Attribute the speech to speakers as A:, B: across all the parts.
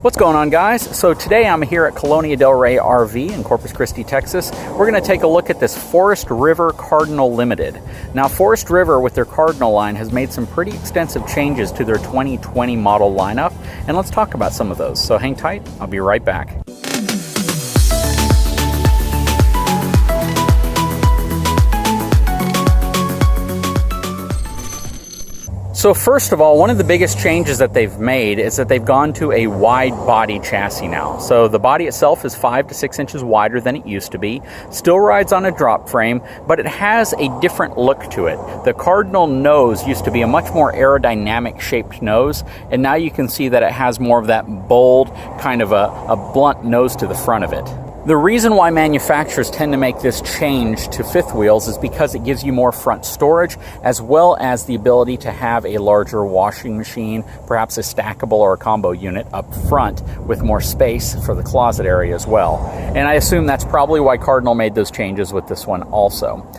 A: What's going on, guys? So today I'm here at Colonia Del Rey RV in Corpus Christi, Texas. We're going to take a look at this Forest River Cardinal Limited. Now, Forest River with their Cardinal line has made some pretty extensive changes to their 2020 model lineup, and let's talk about some of those. So hang tight, I'll be right back. So first of all, one of the biggest changes that they've made is that they've gone to a wide body chassis now. So the body itself is 5 to 6 inches wider than it used to be. Still rides on a drop frame, but it has a different look to it. The Cardinal nose used to be a much more aerodynamic shaped nose, and now you can see that it has more of that bold, kind of a blunt nose to the front of it. The reason why manufacturers tend to make this change to fifth wheels is because it gives you more front storage, as well as the ability to have a larger washing machine, perhaps a stackable or a combo unit up front with more space for the closet area as well. And I assume that's probably why Cardinal made those changes with this one also.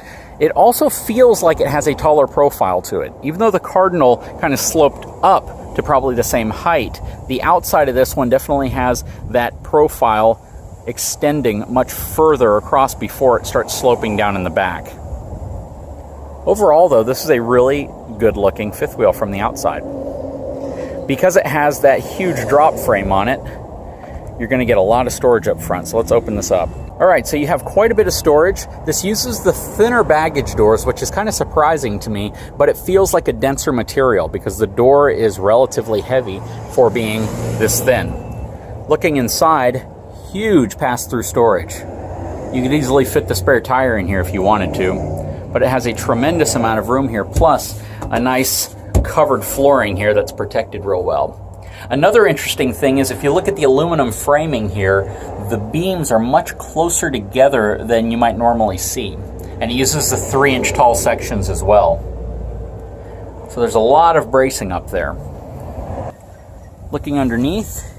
A: It also feels like it has a taller profile to it. Even though the Cardinal kind of sloped up to probably the same height, the outside of this one definitely has that profile extending much further across before it starts sloping down in the back. Overall, though, this is a really good looking fifth wheel from the outside. Because it has that huge drop frame on it, you're going to get a lot of storage up front. So let's open this up. All right, so you have quite a bit of storage. This uses the thinner baggage doors, which is kind of surprising to me, but it feels like a denser material because the door is relatively heavy for being this thin. Looking inside, huge pass-through storage. You could easily fit the spare tire in here if you wanted to, but it has a tremendous amount of room here, plus a nice covered flooring here that's protected real well. Another interesting thing is if you look at the aluminum framing here, the beams are much closer together than you might normally see, and it uses the 3-inch tall sections as well. So there's a lot of bracing up there. Looking underneath,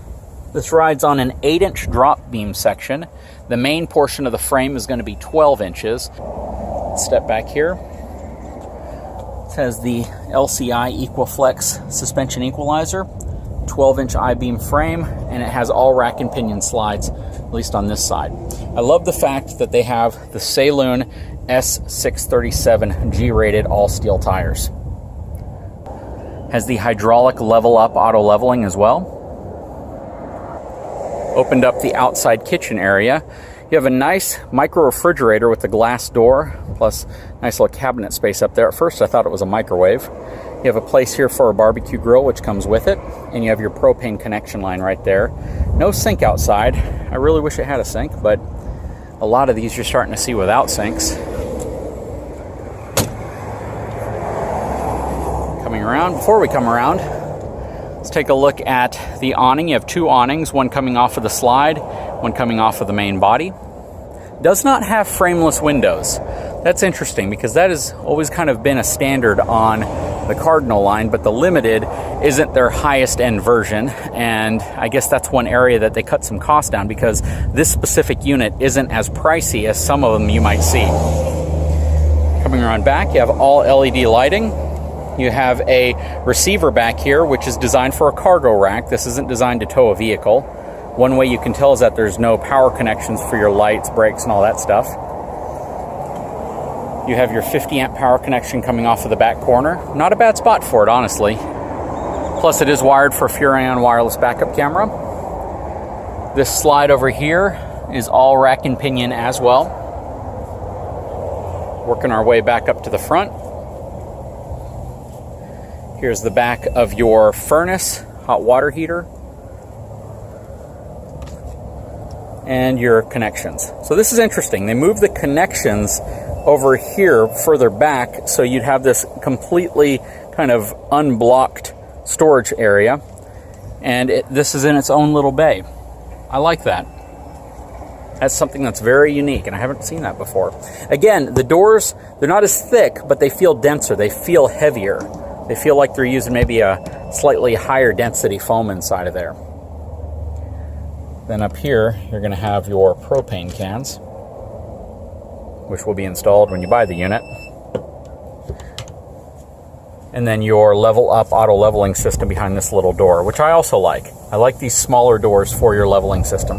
A: this rides on an 8-inch drop beam section. The main portion of the frame is going to be 12 inches. Step back here. It has the LCI Equiflex suspension equalizer, 12-inch I-beam frame, and it has all rack and pinion slides, at least on this side. I love the fact that they have the Saloon S637 G-rated all-steel tires. Has the hydraulic level-up auto leveling as well. Opened up the outside kitchen area. You have a nice micro refrigerator with the glass door, plus nice little cabinet space up there. At first I thought it was a microwave. You have a place here for a barbecue grill, which comes with it, and you have your propane connection line right there. No sink outside. I really wish it had a sink, but a lot of these you're starting to see without sinks. Coming around, before we come around, let's take a look at the awning. You have two awnings, one coming off of the slide, one coming off of the main body. Does not have frameless windows. That's interesting because that has always kind of been a standard on the Cardinal line, but the Limited isn't their highest end version, and I guess that's one area that they cut some cost down because this specific unit isn't as pricey as some of them you might see. Coming around back, you have all LED lighting. You have a receiver back here, which is designed for a cargo rack. This isn't designed to tow a vehicle. One way you can tell is that there's no power connections for your lights, brakes, and all that stuff. You have your 50 amp power connection coming off of the back corner. Not a bad spot for it, honestly. Plus it is wired for Furrion wireless backup camera. This slide over here is all rack and pinion as well. Working our way back up to the front. Here's the back of your furnace, hot water heater, and your connections. So this is interesting. They moved the connections over here further back so you'd have this completely kind of unblocked storage area, and this is in its own little bay. I like that. That's something that's very unique, and I haven't seen that before. Again, the doors, they're not as thick, but they feel denser. They feel heavier. They feel like they're using maybe a slightly higher density foam inside of there. Then up here, you're going to have your propane cans, which will be installed when you buy the unit. And then your level up auto leveling system behind this little door, which I also like. I like these smaller doors for your leveling system.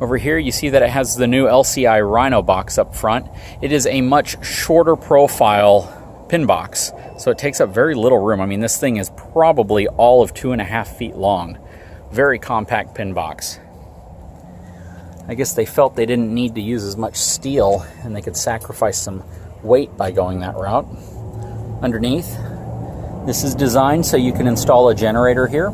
A: Over here you see that it has the new LCI Rhino box up front. It is a much shorter profile pin box, so it takes up very little room. I mean, this thing is probably all of 2.5 feet long. Very compact pin box. I guess they felt they didn't need to use as much steel and they could sacrifice some weight by going that route. Underneath, this is designed so you can install a generator here.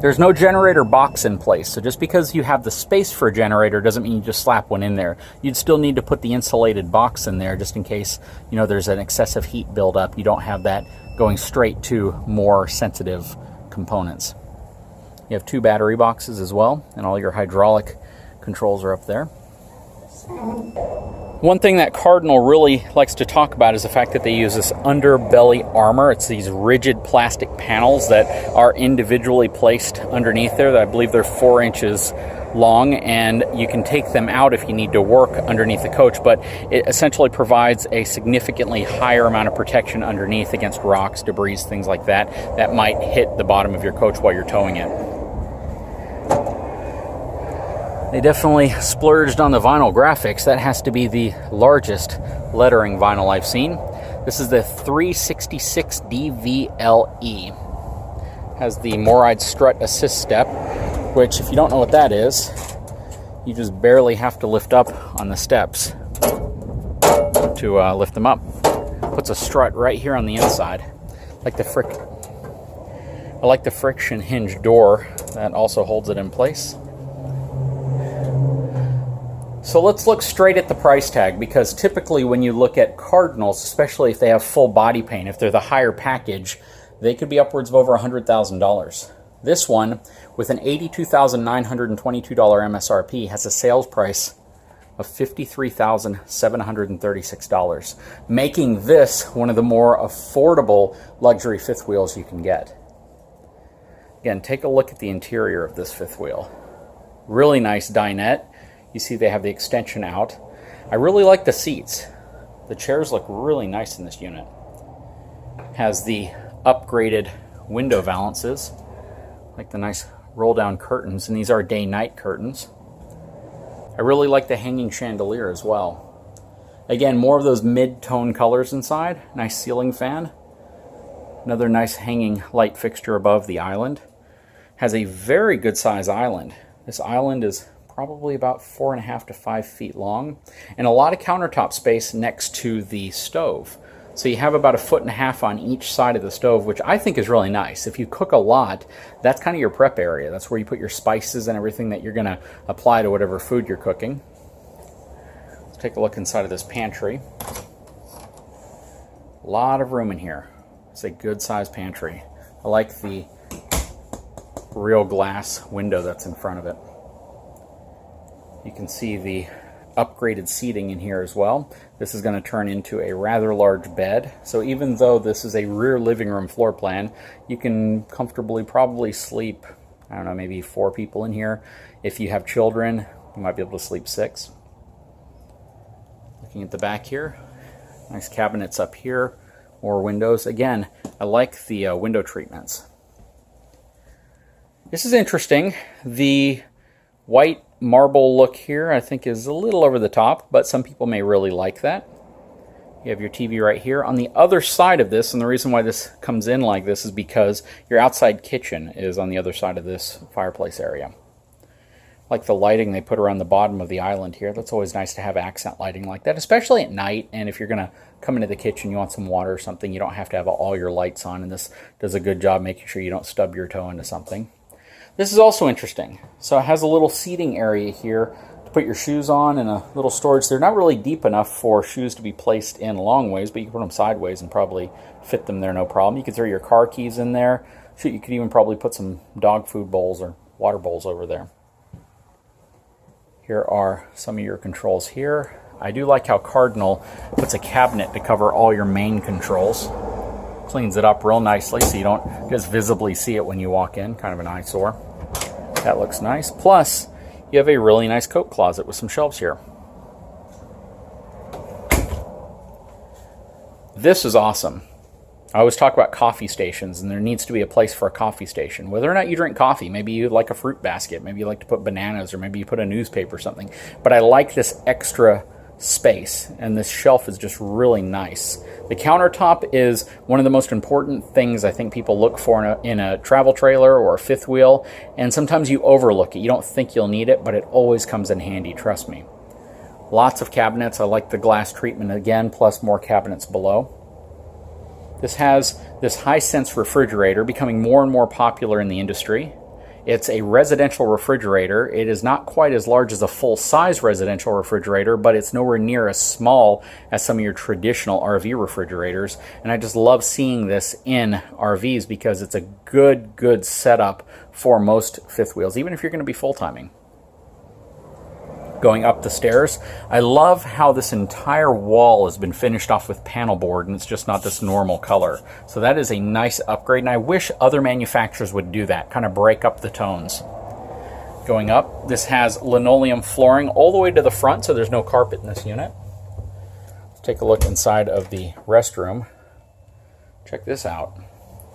A: There's no generator box in place, so just because you have the space for a generator doesn't mean you just slap one in there. You'd still need to put the insulated box in there just in case, you know, there's an excessive heat buildup. You don't have that going straight to more sensitive components. You have 2 battery boxes as well, and all your hydraulic controls are up there. One thing that Cardinal really likes to talk about is the fact that they use this underbelly armor. It's these rigid plastic panels that are individually placed underneath there. I believe they're 4 inches long, and you can take them out if you need to work underneath the coach, but it essentially provides a significantly higher amount of protection underneath against rocks, debris, things like that, that might hit the bottom of your coach while you're towing it. They definitely splurged on the vinyl graphics. That has to be the largest lettering vinyl I've seen. This is the 366 DVLE. Has the Moride strut assist step, which if you don't know what that is, you just barely have to lift up on the steps to lift them up. Puts a strut right here on the inside. I like the friction hinge door that also holds it in place. So let's look straight at the price tag, because typically when you look at Cardinals, especially if they have full body paint, if they're the higher package, they could be upwards of over $100,000. This one, with an $82,922 MSRP, has a sales price of $53,736, making this one of the more affordable luxury fifth wheels you can get. Again, take a look at the interior of this fifth wheel. Really nice dinette. You see they have the extension out. I really like the seats. The chairs look really nice in this unit. Has the upgraded window valances, like the nice roll down curtains, and these are day-night curtains. I really like the hanging chandelier as well. Again, more of those mid-tone colors inside. Nice ceiling fan. Another nice hanging light fixture above the island. Has a very good size island. This island is probably about 4.5 to 5 feet long, and a lot of countertop space next to the stove. So you have about 1.5 feet on each side of the stove, which I think is really nice. If you cook a lot, that's kind of your prep area. That's where you put your spices and everything that you're going to apply to whatever food you're cooking. Let's take a look inside of this pantry. A lot of room in here. It's a good sized pantry. I like the real glass window that's in front of it. You can see the upgraded seating in here as well. This is going to turn into a rather large bed. So even though this is a rear living room floor plan, you can comfortably probably sleep, I don't know, maybe 4 people in here. If you have children, you might be able to sleep 6. Looking at the back here, nice cabinets up here, more windows. Again, I like the window treatments. This is interesting. The white marble look here I think is a little over the top, but some people may really like that. You have your TV right here. On the other side of this, and the reason why this comes in like this is because your outside kitchen is on the other side of this fireplace area. Like the lighting they put around the bottom of the island here. That's always nice to have accent lighting like that, especially at night. And if you're going to come into the kitchen, you want some water or something, you don't have to have all your lights on, and this does a good job making sure you don't stub your toe into something. This is also interesting. So it has a little seating area here to put your shoes on and a little storage. They're not really deep enough for shoes to be placed in long ways, but you can put them sideways and probably fit them there no problem. You can throw your car keys in there. Shoot, you could even probably put some dog food bowls or water bowls over there. Here are some of your controls here. I do like how Cardinal puts a cabinet to cover all your main controls. Cleans it up real nicely so you don't just visibly see it when you walk in. Kind of an eyesore. That looks nice. Plus, you have a really nice coat closet with some shelves here. This is awesome. I always talk about coffee stations, and there needs to be a place for a coffee station. Whether or not you drink coffee, maybe you like a fruit basket, maybe you like to put bananas, or maybe you put a newspaper or something. But I like this extra space, and this shelf is just really nice. The countertop is one of the most important things I think people look for in a travel trailer or a fifth wheel, and sometimes you overlook it. You don't think you'll need it, but it always comes in handy, trust me. Lots of cabinets. I like the glass treatment again, plus more cabinets below. This has this Hisense refrigerator becoming more and more popular in the industry. It's a residential refrigerator. It is not quite as large as a full-size residential refrigerator, but it's nowhere near as small as some of your traditional RV refrigerators. And I just love seeing this in RVs because it's a good setup for most fifth wheels, even if you're going to be full-timing. Going up the stairs, I love how this entire wall has been finished off with panel board, and it's just not this normal color. So that is a nice upgrade, and I wish other manufacturers would do that, kind of break up the tones. Going up, this has linoleum flooring all the way to the front, so there's no carpet in this unit. Let's take a look inside of the restroom. Check this out.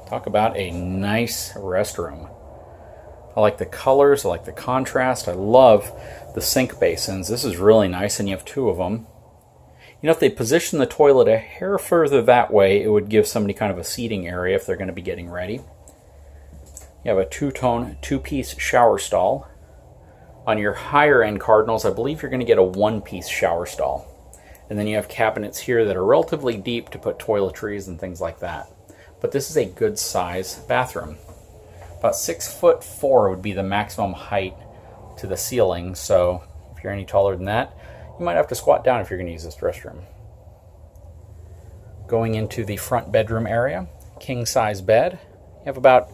A: Talk about a nice restroom. I like the colors, I like the contrast, I love the sink basins. This is really nice, and you have two of them. You know, if they position the toilet a hair further that way, it would give somebody kind of a seating area if they're going to be getting ready. You have a two-tone, two-piece shower stall. On your higher-end Cardinals, I believe you're going to get a one-piece shower stall. And then you have cabinets here that are relatively deep to put toiletries and things like that. But this is a good size bathroom. About 6'4" would be the maximum height to the ceiling, so if you're any taller than that, you might have to squat down if you're going to use this restroom. Going into the front bedroom area, king size bed. You have about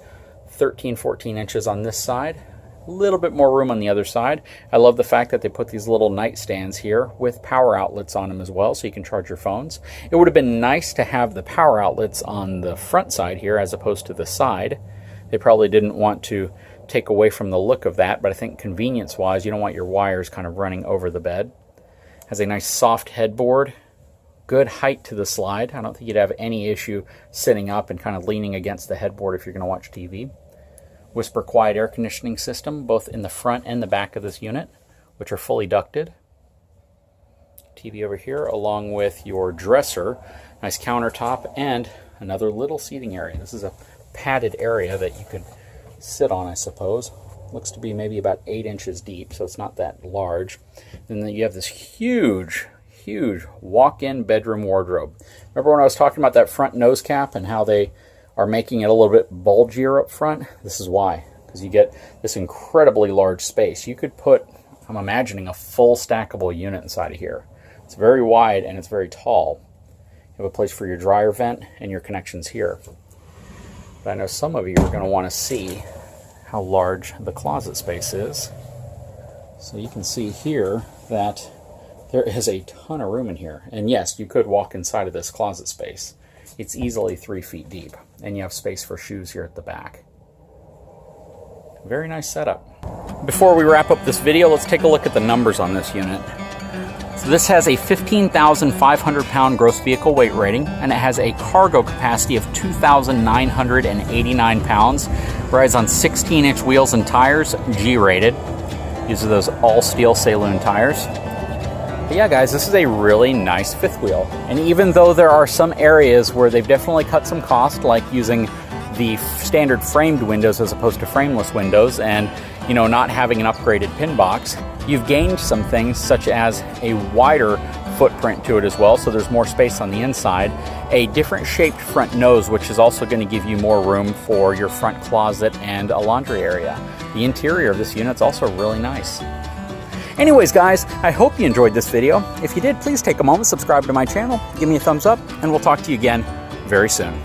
A: 13-14 inches on this side, a little bit more room on the other side. I love the fact that they put these little nightstands here with power outlets on them as well, so you can charge your phones. It would have been nice to have the power outlets on the front side here as opposed to the side. They probably didn't want to take away from the look of that, but I think convenience-wise, you don't want your wires kind of running over the bed. Has a nice soft headboard, good height to the slide. I don't think you'd have any issue sitting up and kind of leaning against the headboard if you're going to watch TV. Whisper quiet air conditioning system, both in the front and the back of this unit, which are fully ducted. TV over here, along with your dresser, nice countertop, and another little seating area. This is a padded area that you could sit on, I suppose. Looks to be maybe about 8 inches deep, so it's not that large. And then you have this huge walk-in bedroom wardrobe. Remember when I was talking about that front nose cap and how they are making it a little bit bulgier up front? This is why, because you get this incredibly large space. You could put, I'm imagining, a full stackable unit inside of here. It's very wide and it's very tall. You have a place for your dryer vent and your connections here. But I know some of you are going to want to see how large the closet space is. So you can see here that there is a ton of room in here. And yes, you could walk inside of this closet space. It's easily 3 feet deep. And you have space for shoes here at the back. Very nice setup. Before we wrap up this video, let's take a look at the numbers on this unit. So this has a 15,500 pound gross vehicle weight rating, and it has a cargo capacity of 2,989 pounds. Rides on 16-inch wheels and tires, G-rated. These are those all-steel Saloon tires. But yeah, guys, this is a really nice fifth wheel. And even though there are some areas where they've definitely cut some cost, like using the standard framed windows as opposed to frameless windows, and not having an upgraded pin box, you've gained some things such as a wider footprint to it as well, so there's more space on the inside, a different shaped front nose, which is also going to give you more room for your front closet and a laundry area. The interior of this unit is also really nice. Anyways, guys, I hope you enjoyed this video. If you did, please take a moment, subscribe to my channel, give me a thumbs up, and we'll talk to you again very soon.